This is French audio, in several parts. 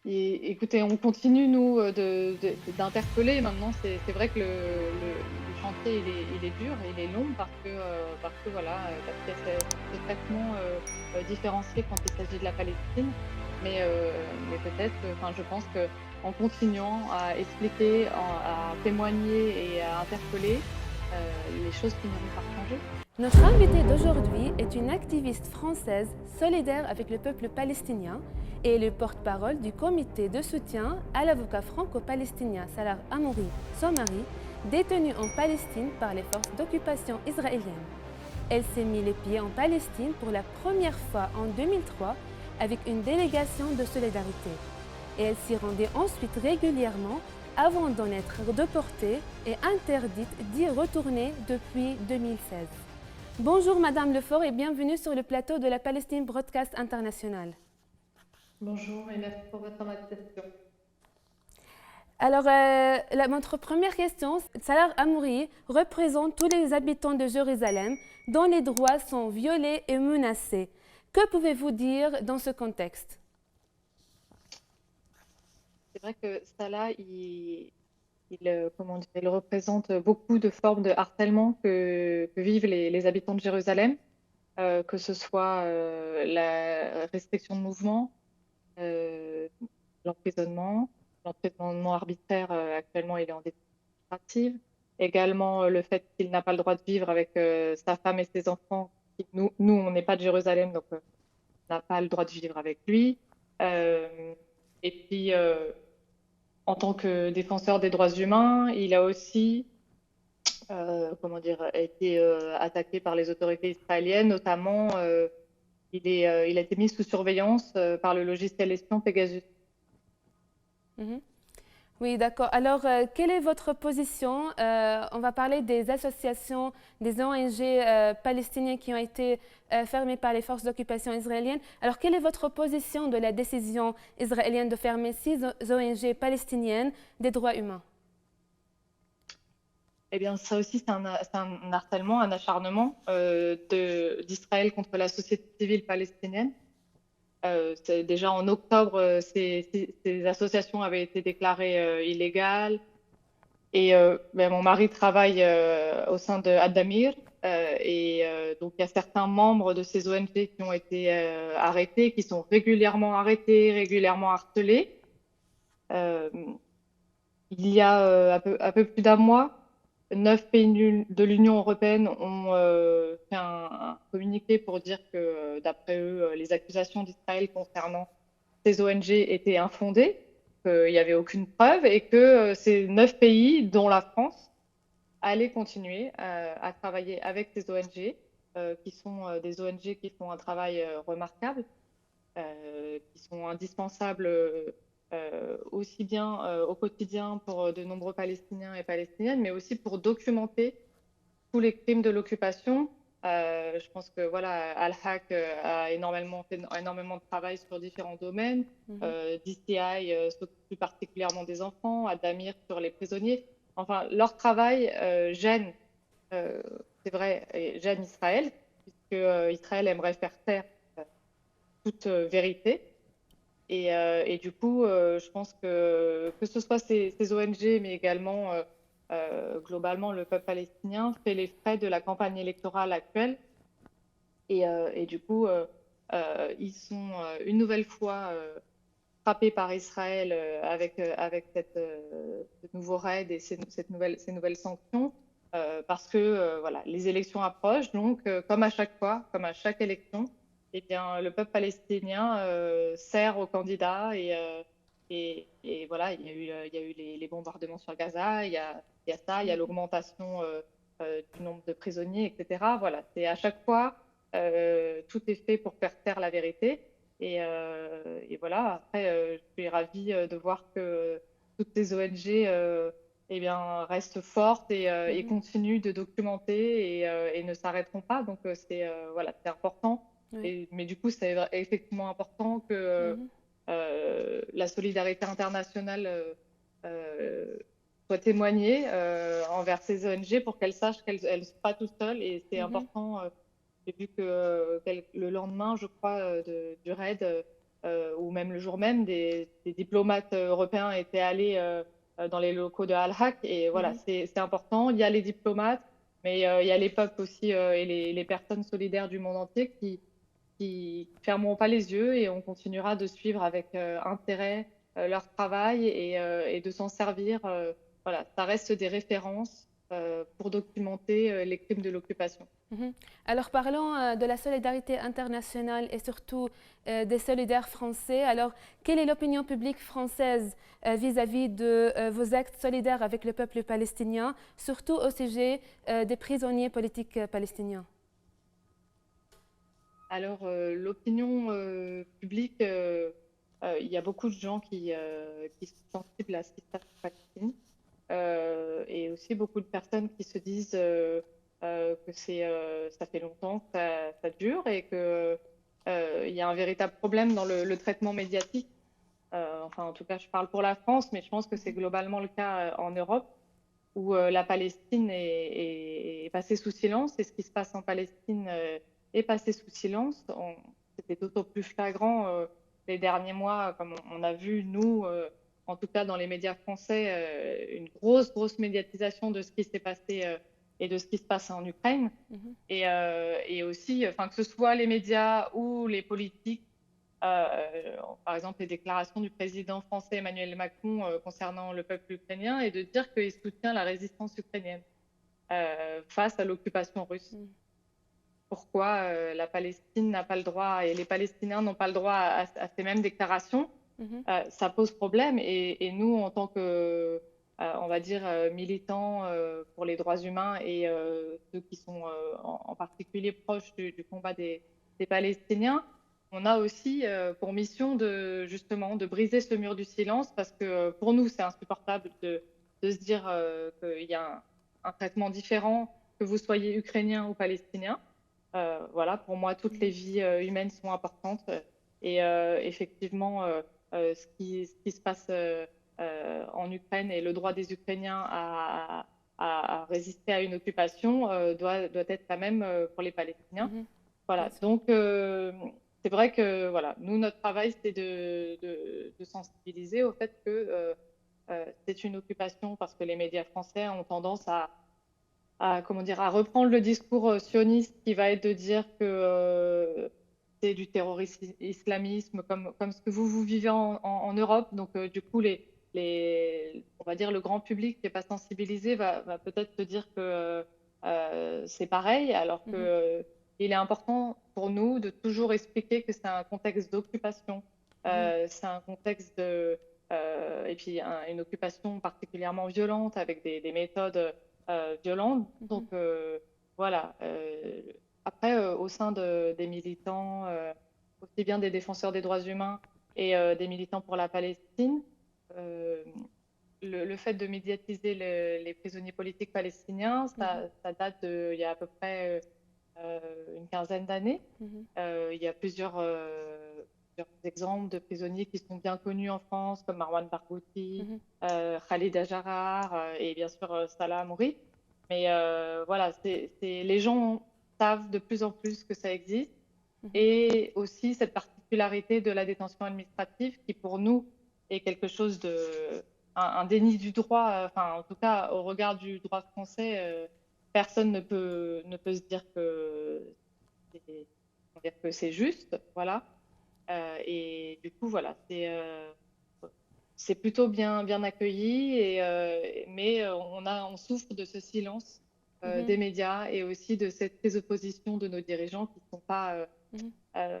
Écoutez, on continue, nous, d'interpeller. Maintenant, c'est vrai que le chantier, il est dur, il est long parce que voilà, parce qu'il y a ce traitement différencié quand il s'agit de la Palestine. Mais peut-être, enfin, je pense qu'en continuant à expliquer, à témoigner et à interpeller, les choses finiront par changer. Notre invitée d'aujourd'hui est une activiste française solidaire avec le peuple palestinien et est le porte-parole du comité de soutien à l'avocat franco-palestinien Salah Hamouri, son mari, détenu en Palestine par les forces d'occupation israéliennes. Elle s'est mis les pieds en Palestine pour la première fois en 2003 avec une délégation de solidarité. Et elle s'y rendait ensuite régulièrement avant d'en être déportée et interdite d'y retourner depuis 2016. Bonjour Madame Lefort et bienvenue sur le plateau de la Palestine Broadcast International. Bonjour et merci pour votre invitation. Alors, notre première question, Salah Hamouri représente tous les habitants de Jérusalem dont les droits sont violés et menacés. Que pouvez-vous dire dans ce contexte? C'est vrai que Salah, comment dire, il représente beaucoup de formes de harcèlement que vivent les habitants de Jérusalem, que ce soit la restriction de mouvement, euh, l'emprisonnement, l'emprisonnement arbitraire, actuellement il est en détention administrative, également le fait qu'il n'a pas le droit de vivre avec sa femme et ses enfants. Nous on n'est pas de Jérusalem, donc on n'a pas le droit de vivre avec lui. Euh, et puis, en tant que défenseur des droits humains, il a aussi, comment dire, été attaqué par les autorités israéliennes, notamment il a été mis sous surveillance par le logiciel espion Pegasus. Mhm. Oui, d'accord. Alors, quelle est votre position? On va parler des associations, des ONG palestiniennes qui ont été fermées par les forces d'occupation israéliennes. Alors, quelle est votre position de la décision israélienne de fermer 6 ONG palestiniennes des droits humains? Eh bien, ça aussi, c'est un harcèlement, un acharnement d'Israël contre la société civile palestinienne. Déjà en octobre, ces associations avaient été déclarées illégales. Et ben, mon mari travaille au sein de Adamir. Donc, il y a certains membres de ces ONG qui ont été arrêtés, qui sont régulièrement arrêtés, régulièrement harcelés. Euh, il y a un peu plus d'un mois, 9 pays de l'Union européenne ont fait un communiqué pour dire que, d'après eux, les accusations d'Israël concernant ces ONG étaient infondées, qu'il n'y avait aucune preuve et que ces 9 pays, dont la France, allaient continuer à travailler avec ces ONG, qui sont des ONG qui font un travail remarquable, qui sont indispensables aussi bien au quotidien pour de nombreux Palestiniens et Palestiniennes, mais aussi pour documenter tous les crimes de l'occupation. Je pense que voilà, Al-Haq a fait énormément de travail sur différents domaines. Mhm. DCI s'occupe plus particulièrement des enfants, Adamir sur les prisonniers. Enfin, leur travail gêne, euh, c'est vrai, et gêne Israël, puisque Israël aimerait faire taire euh, toute vérité. Et du coup, je pense que ce soit ces ONG, mais également globalement le peuple palestinien, fait les frais de la campagne électorale actuelle. Et du coup, ils sont une nouvelle fois frappés par Israël avec ce nouveau raid et ces nouvelles sanctions. Parce que voilà, les élections approchent, donc comme à chaque fois, comme à chaque élection, eh bien, le peuple palestinien sert aux candidats et voilà, il y a eu les bombardements sur Gaza, il y a ça, il y a l'augmentation du nombre de prisonniers, etc. Voilà, c'est à chaque fois, tout est fait pour faire taire la vérité. Et voilà, après, je suis ravie de voir que toutes ces ONG eh bien, restent fortes et Mhm. continuent de documenter et ne s'arrêteront pas. Donc, voilà, c'est important. Oui. Mais du coup, c'est effectivement important que Mhm. la solidarité internationale soit témoignée envers ces ONG pour qu'elles sachent qu'elles ne sont pas toutes seules. Et c'est Mhm. important. J'ai vu que le lendemain, je crois, du raid, ou même le jour même, des diplomates européens étaient allés dans les locaux de Al-Haq. Et voilà, Mhm. c'est important. Il y a les diplomates, mais il y a les peuples aussi et les personnes solidaires du monde entier qui fermeront pas les yeux, et on continuera de suivre avec intérêt leur travail et de s'en servir. Voilà, ça reste des références pour documenter les crimes de l'occupation. Mhm. Alors parlons de la solidarité internationale et surtout des solidaires français. Alors, quelle est l'opinion publique française vis-à-vis de vos actes solidaires avec le peuple palestinien, surtout au sujet des prisonniers politiques palestiniens? Alors, l'opinion publique, il y a beaucoup de gens qui sont sensibles à ce qui se passe en Palestine, et aussi beaucoup de personnes qui se disent que ça fait longtemps que ça dure, et que il y a un véritable problème dans le traitement médiatique. Enfin, en tout cas, je parle pour la France, mais je pense que c'est globalement le cas en Europe, où la Palestine est passée sous silence, et ce qui se passe en Palestine est passé sous silence. C'était d'autant plus flagrant les derniers mois, comme on a vu, nous, en tout cas dans les médias français, une grosse médiatisation de ce qui s'est passé et de ce qui se passe en Ukraine. Mhm. Et aussi, enfin, que ce soit les médias ou les politiques, par exemple les déclarations du président français Emmanuel Macron concernant le peuple ukrainien, et de dire qu'il soutient la résistance ukrainienne face à l'occupation russe. Mhm. Pourquoi la Palestine n'a pas le droit, et les Palestiniens n'ont pas le droit à ces mêmes déclarations? Mhm. Ça pose problème, et nous, en tant que, on va dire, militants pour les droits humains, et ceux qui sont en particulier proches du combat des Palestiniens, on a aussi pour mission justement de briser ce mur du silence, parce que pour nous, c'est insupportable de se dire qu'il y a un traitement différent, que vous soyez ukrainien ou palestinien. Voilà, pour moi, toutes les Mhm. vies humaines sont importantes. Et effectivement, ce qui se passe en Ukraine, et le droit des Ukrainiens à résister à une occupation doit être la même pour les Palestiniens. Mhm. Bien Voilà, sûr. donc c'est vrai que voilà, nous, notre travail, c'est de sensibiliser au fait que c'est une occupation, parce que les médias français ont tendance comment dire, à reprendre le discours sioniste, qui va être de dire que c'est du terrorisme islamisme, comme ce que vous vivez en Europe. Donc, du coup, on va dire le grand public qui n'est pas sensibilisé va peut-être se dire que c'est pareil, alors que Mhm. il est important pour nous de toujours expliquer que c'est un contexte d'occupation, Mhm. c'est un contexte et puis une occupation particulièrement violente, avec des méthodes violente. Mhm. Donc voilà. Après, au sein des militants, aussi bien des défenseurs des droits humains et des militants pour la Palestine, euh, le fait de médiatiser les prisonniers politiques palestiniens, Mhm. ça date il y a à peu près une quinzaine d'années. Mhm. Il y a plusieurs exemples de prisonniers qui sont bien connus en France, comme Marwan Barghouti, Mhm. Khalid Ajarar et bien sûr Salah Hamouri. Mais voilà, les gens savent de plus en plus que ça existe. Mhm. Et aussi cette particularité de la détention administrative, qui pour nous est quelque chose un déni du droit. Enfin, en tout cas, au regard du droit français, personne ne peut se dire c'est que c'est juste. Voilà. Et du coup, voilà, c'est plutôt bien accueilli, mais on souffre de ce silence des Mhm. médias, et aussi de cette prise de position de nos dirigeants Mhm. euh,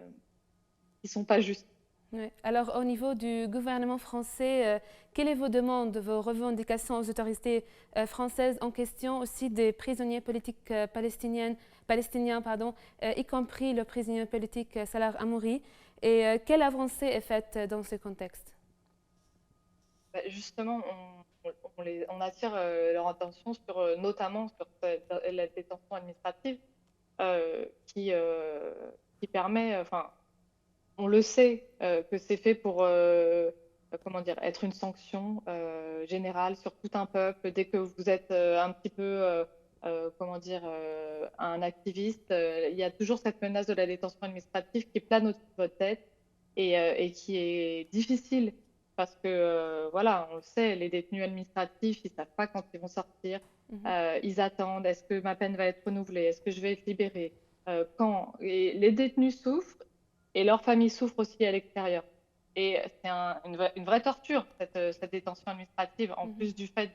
qui sont pas justes. Ouais. Alors, au niveau du gouvernement français, quelle est vos demandes, vos revendications aux autorités françaises en question, aussi des prisonniers politiques palestiniens, pardon, y compris le prisonnier politique Salah Hamouri, et quelle avancée est faite dans ce contexte? Justement, on attire leur attention notamment sur la détention administrative qui permet, enfin, on le sait que c'est fait pour, comment dire, être une sanction générale sur tout un peuple. Dès que vous êtes un petit peu, comment dire, un activiste, il y a toujours cette menace de la détention administrative qui plane au-dessus de votre tête. et qui est difficile parce que, voilà, on le sait, les détenus administratifs, ils ne savent pas quand ils vont sortir. Mhm. Ils attendent, est-ce que ma peine va être renouvelée? Est-ce que je vais être libérée? Quand? Et les détenus souffrent et leurs familles souffrent aussi à l'extérieur. Et c'est une vraie torture, cette détention administrative, en Mhm. plus du fait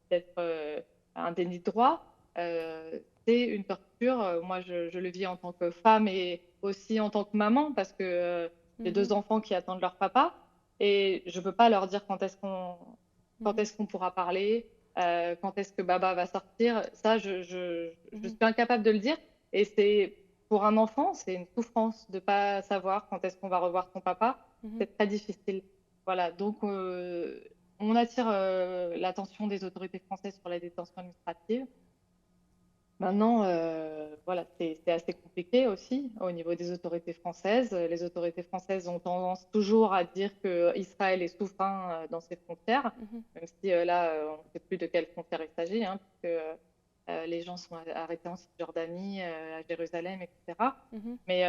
d'être un déni de droit. C'est une torture. Moi, je le vis en tant que femme et aussi en tant que maman parce que j'ai Mhm. 2 enfants qui attendent leur papa et je ne peux pas leur dire quand Mhm. est-ce qu'on pourra parler, quand est-ce que Baba va sortir. Ça, je Mhm. suis incapable de le dire et c'est pour un enfant, c'est une souffrance de ne pas savoir quand est-ce qu'on va revoir son papa. Mhm. C'est très difficile. Voilà, donc on attire l'attention des autorités françaises sur la détention administrative. Maintenant, voilà, c'est assez compliqué aussi au niveau des autorités françaises. Les autorités françaises ont tendance toujours à dire qu'Israël est souverain dans ses frontières, Mhm. même si là, on ne sait plus de quelles frontières il s'agit, hein, puisque les gens sont arrêtés en Cisjordanie, à Jérusalem, etc. Mhm. Mais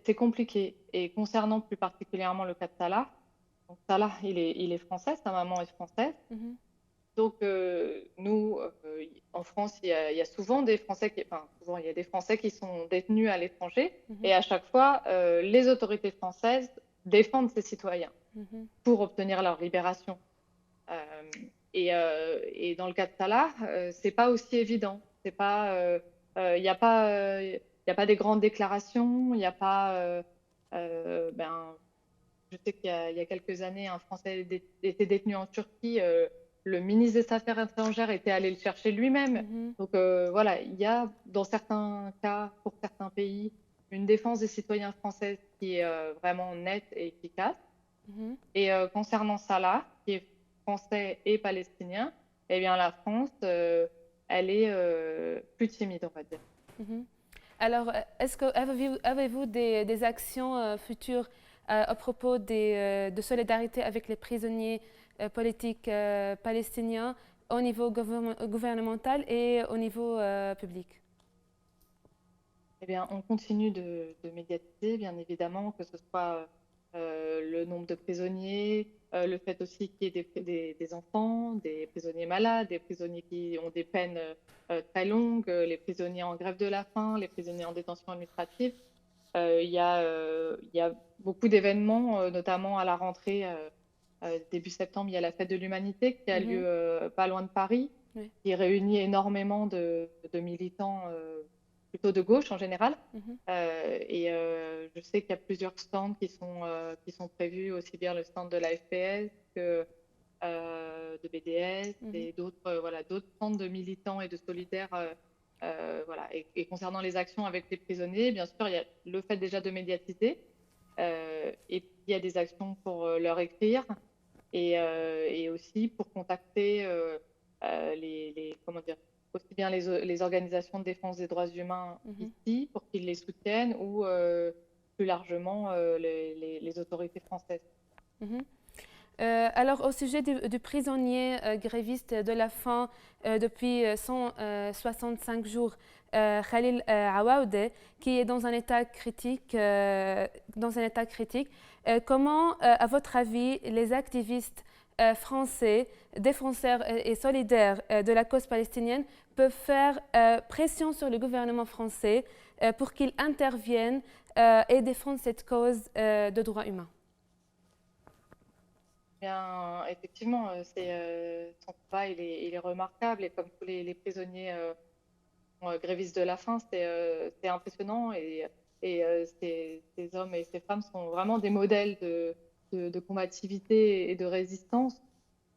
c'est compliqué. Et concernant plus particulièrement le cas de Salah, donc Salah, il est français, sa maman est française. Mhm. Donc, nous, en France, il y a souvent des Français enfin, souvent, il y a des Français qui sont détenus à l'étranger. Mhm. Et à chaque fois, les autorités françaises défendent ces citoyens Mhm. pour obtenir leur libération. Et dans le cas de Salah, c'est pas aussi évident. C'est pas, il n'y a pas, il y a pas des grandes déclarations. Il n'y a pas, ben, je sais qu'il y a quelques années, un Français était détenu en Turquie. Le ministre des Affaires étrangères était allé le chercher lui-même. Mhm. Donc voilà, il y a dans certains cas, pour certains pays, une défense des citoyens français qui est vraiment nette et efficace. Mhm. Et concernant Salah, qui est français et palestinien, eh bien la France, elle est plus timide, on va dire. Mhm. Alors, est-ce que avez-vous des actions futures à propos de solidarité avec les prisonniers politiques palestiniens au niveau gouvernemental et au niveau public? Eh bien, on continue de médiatiser, bien évidemment, que ce soit le nombre de prisonniers, le fait aussi qu'il y ait des enfants, des prisonniers malades, des prisonniers qui ont des peines très longues, les prisonniers en grève de la faim, les prisonniers en détention administrative. Il y a beaucoup d'événements, notamment à la rentrée, début septembre, il y a la Fête de l'Humanité qui a lieu Mhm. pas loin de Paris, Oui. qui réunit énormément de militants plutôt de gauche en général. Mhm. Et je sais qu'il y a plusieurs stands qui sont prévus, aussi bien le stand de la FPS que de BDS Mhm. et d'autres voilà, d'autres stands de militants et de solidaires. Voilà. Et concernant les actions avec les prisonniers, bien sûr, il y a le fait déjà de médiatiser, et puis il y a des actions pour leur écrire et aussi pour contacter comment dire, aussi bien les organisations de défense des droits humains Mhm. ici pour qu'ils les soutiennent ou plus largement les autorités françaises. Mhm. Alors, au sujet du prisonnier gréviste de la faim depuis 165 jours, Khalil Awaoudeh, qui est dans un état critique, comment, à votre avis, les activistes français, défenseurs et solidaires de la cause palestinienne peuvent faire pression sur le gouvernement français pour qu'il intervienne et défende cette cause de droits humains? Bien, effectivement, son combat, il est remarquable et comme tous les prisonniers grévistes de la faim, c'est impressionnant et ces hommes et ces femmes sont vraiment des modèles de combativité et de résistance.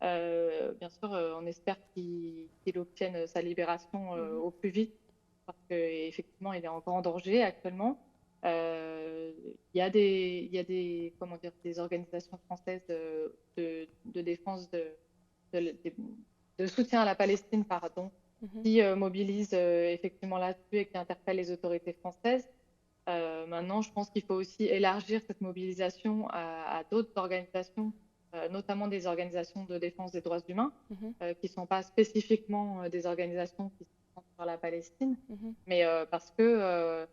Bien sûr, on espère qu'il obtienne sa libération Mhm. au plus vite parce qu'effectivement, il est en grand danger actuellement. Il y a des, comment dire, des organisations françaises de défense de, de soutien à la Palestine, pardon, Mhm. qui mobilisent effectivement là-dessus et qui interpellent les autorités françaises. Maintenant, je pense qu'il faut aussi élargir cette mobilisation à d'autres organisations, notamment des organisations de défense des droits humains, Mhm. qui ne sont pas spécifiquement des organisations qui se centrent sur la Palestine, Mhm. mais parce que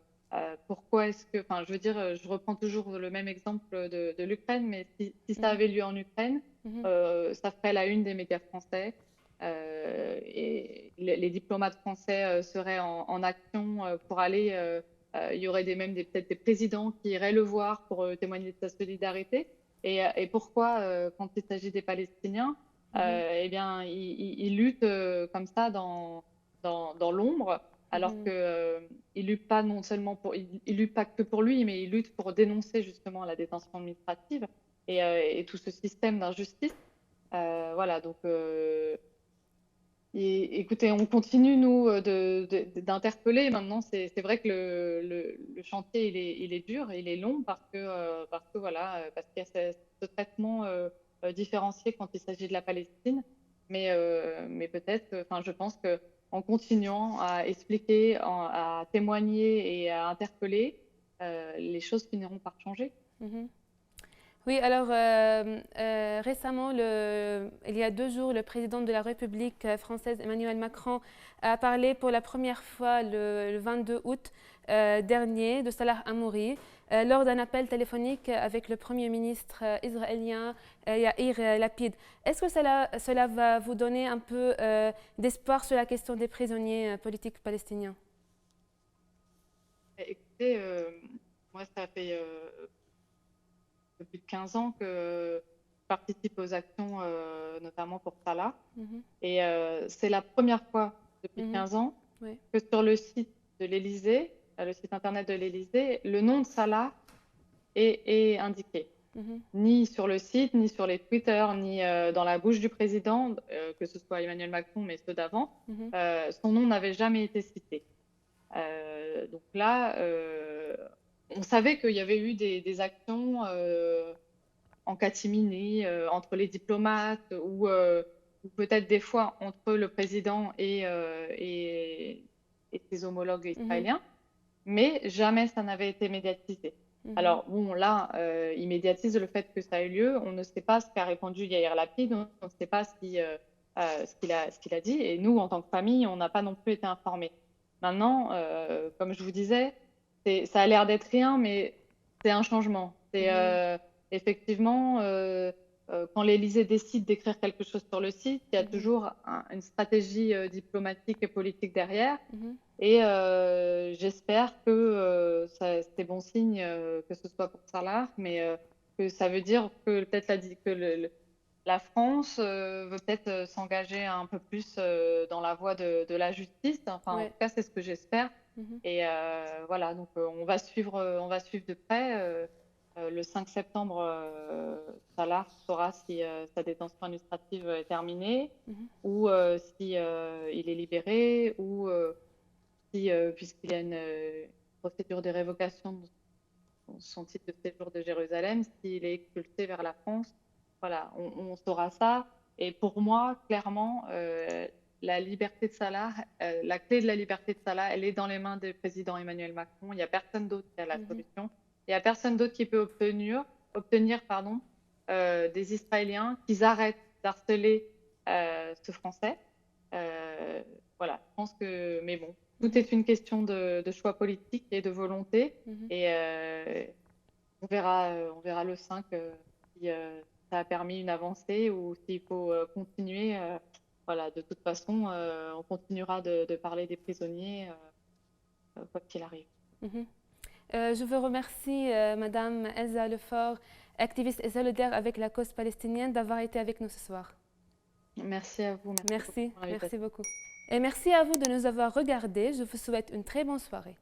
Pourquoi est-ce que, enfin, je veux dire, je reprends toujours le même exemple de l'Ukraine, mais si ça avait lieu en Ukraine, ça ferait la une des médias français. Et les diplomates français seraient en action pour aller. Il y aurait peut-être des présidents qui iraient le voir pour témoigner de sa solidarité. Et pourquoi, quand il s'agit des Palestiniens, eh bien, ils luttent comme ça dans l'ombre, alors que il lutte pas non seulement il lutte pas que pour lui, mais il lutte pour dénoncer justement la détention administrative et tout ce système d'injustice. Voilà, donc écoutez, on continue, nous, d'interpeller. Maintenant, c'est vrai que le chantier, il est dur, il est long parce que voilà, parce qu'il y a ce traitement différencié quand il s'agit de la Palestine. Mais peut-être, enfin, je pense qu'en continuant à expliquer, à témoigner et à interpeller, les choses finiront par changer. Oui, alors récemment, il y a 2 jours, le président de la République française, Emmanuel Macron, a parlé pour la première fois le 22 août dernier de Salah Hamouri lors d'un appel téléphonique avec le Premier ministre israélien Yair Lapid. Est-ce que cela va vous donner un peu d'espoir sur la question des prisonniers politiques palestiniens? Écoutez, moi, ça fait depuis 15 ans que je participe aux actions, notamment pour Salah. Et c'est la première fois depuis 15 ans que sur le site de l'Élysée, le site internet de l'Élysée, le nom de Salah est indiqué. Ni sur le site, ni sur les Twitter, ni dans la bouche du président, que ce soit Emmanuel Macron, mais ceux d'avant, son nom n'avait jamais été cité. Donc là, on savait qu'il y avait eu des actions en catimini entre les diplomates ou peut-être des fois entre le président et ses homologues israéliens, mais jamais ça n'avait été médiatisé. Alors bon, là, il médiatise le fait que ça a eu lieu. On ne sait pas ce qu'a répondu Yair Lapid, on ne sait pas ce qu'il a dit. Et nous, en tant que famille, on n'a pas non plus été informés. Maintenant, comme je vous disais, ça a l'air d'être rien, mais c'est un changement. C'est effectivement, quand l'Élysée décide d'écrire quelque chose sur le site, il y a toujours une stratégie diplomatique et politique derrière. Et j'espère que c'est bon signe que ce soit pour Salah, mais que ça veut dire que peut-être la France veut peut-être s'engager un peu plus dans la voie de la justice. Enfin, en tout cas, c'est ce que j'espère. Et voilà, donc on va suivre de près. Le 5 septembre, Salah saura si sa détention administrative est terminée ou si il est libéré ou si, puisqu'il y a une procédure de révocation de son titre de séjour de Jérusalem, s'il est expulsé vers la France. Voilà, on saura ça. Et pour moi, clairement, la liberté de Salah, la clé de la liberté de Salah, elle est dans les mains du président Emmanuel Macron. Il n'y a personne d'autre qui a la solution. Il n'y a personne d'autre qui peut obtenir des Israéliens qu'ils arrêtent d'harceler ce Français. Voilà, je pense que, mais bon, tout est une question de choix politique et de volonté. Et on verra le 5 si ça a permis une avancée ou s'il faut continuer. Voilà, de toute façon, on continuera de parler des prisonniers quoi qu'il arrive. Je vous remercie, Madame Elsa Lefort, activiste et solidaire avec la cause palestinienne, d'avoir été avec nous ce soir. Merci à vous. Merci beaucoup. Et merci à vous de nous avoir regardés. Je vous souhaite une très bonne soirée.